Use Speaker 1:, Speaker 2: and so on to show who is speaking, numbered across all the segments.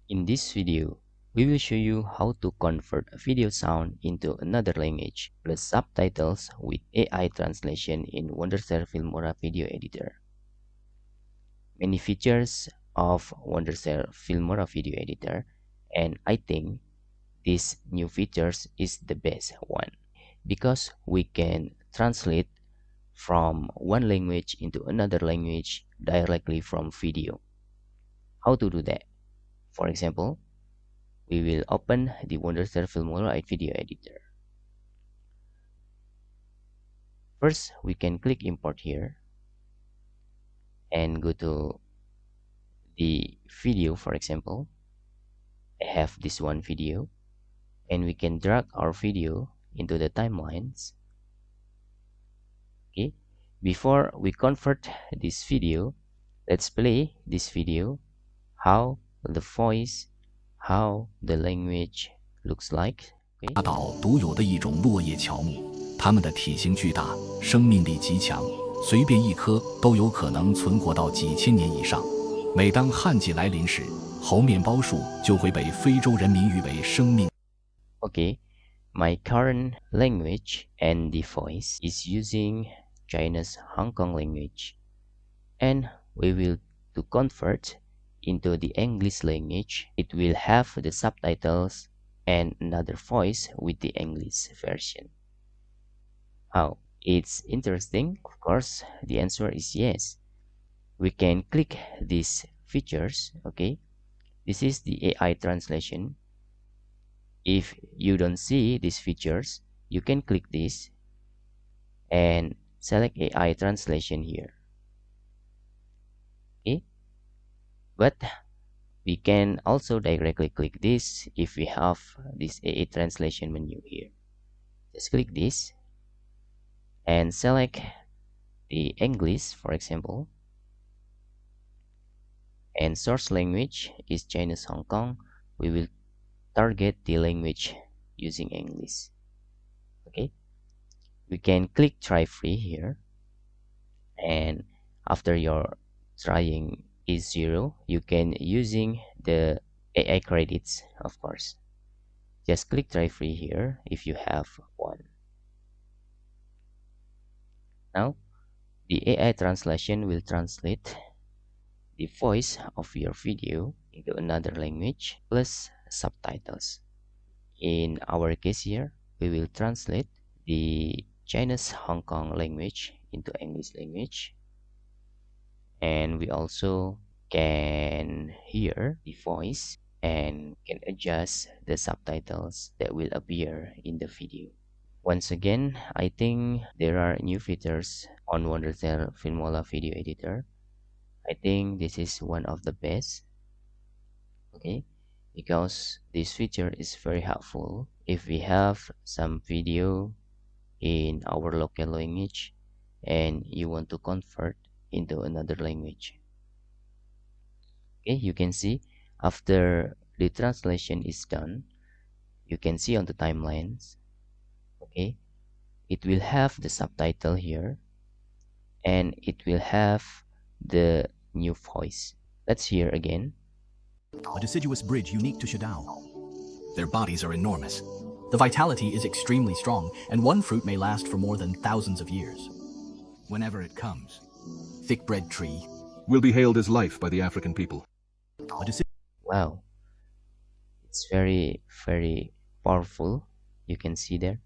Speaker 1: In this video, we will show you how to convert a video sound into another language plus subtitles with AI translation in Wondershare Filmora video editor. Many features of Wondershare Filmora video editor, and I think this new features is the best one because we can translate from one language into another language directly from video. How to do that? For example, we will open the Wondershare Filmora video editor. First, we can click import here and go to the video. For example, I have this one video, and we can drag our video into the timelines. Okay, before we convert this video, let's play this video, how the voice, how the language looks like.
Speaker 2: 大岛独有的一种落叶乔木，它们的体型巨大，生命力极强，随便一棵都有可能存活到几千年以上。每当旱季来临时，猴面包树就会被非洲人民誉为生命。
Speaker 1: Okay, my current language and the voice is using China's Hong Kong language, and we will to convert into the English language. It will have the subtitles and another voice with the English version. How? It's interesting. Of course, the answer is yes. We can click these features. Okay, this is the AI translation. If you don't see these features, you can click this and select AI translation here. Okay, but we can also directly click this if we have this AI translation menu here. Just click this and select the English, for example, and source language is Chinese Hong Kong. We will target the language using English. Okay, we can click try free here, and after your trying is 0, you can using the AI credits. Of course, just click try free here if you have one. Now the AI translation will translate the voice of your video into another language plus subtitles. In our case here, we will translate the Chinese Hong Kong language into English language, and we also can hear the voice and can adjust the subtitles that will appear in the video. Once again, I think there are new features on Wondershare Filmora video editor. I think this is one of the best. Okay, because this feature is very helpful if we have some video in our local language and you want to convert into another language. Okay, you can see after the translation is done, you can see on the timelines, okay, it will have the subtitle here and it will have the new voice. Let's hear again.
Speaker 3: A deciduous bridge unique to Shadao.
Speaker 2: Their bodies are enormous. The vitality is extremely strong, and one fruit may last for more than thousands of years.
Speaker 3: Whenever it comes,
Speaker 2: Thick-bred tree
Speaker 4: will be hailed as life by the African people.
Speaker 1: Wow, it's very powerful. You can see there,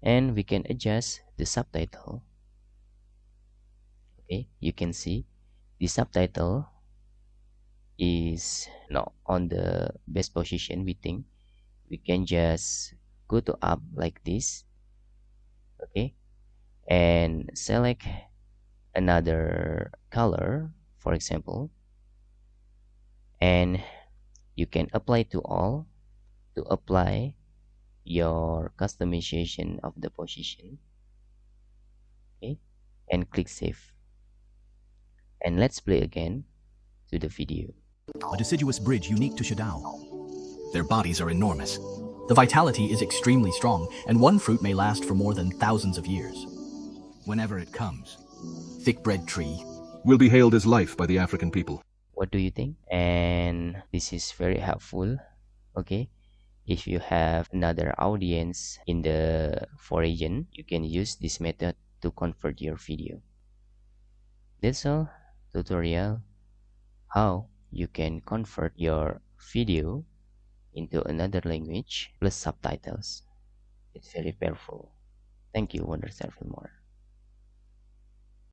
Speaker 1: and we can adjust the subtitle. Okay, you can see the subtitle is not on the best position. We think we can just go to up like this, okay, and select another color, for example, and you can apply to all to apply your customization of the position. Okay, and click save, and let's play again to the video.
Speaker 3: A deciduous bridge unique to Shadao.
Speaker 2: Their bodies are enormous. The vitality is extremely strong, and one fruit may last for more than thousands of years.
Speaker 3: Whenever it comes,
Speaker 2: Thick-bred tree
Speaker 4: will be hailed as life by the African people.
Speaker 1: What do you think? And this is very helpful. Okay, if you have another audience in the foreign, you can use this method to convert your video. That's all tutorial how you can convert your video into another language plus subtitles. It's very powerful. Thank you, Wondershare Filmora.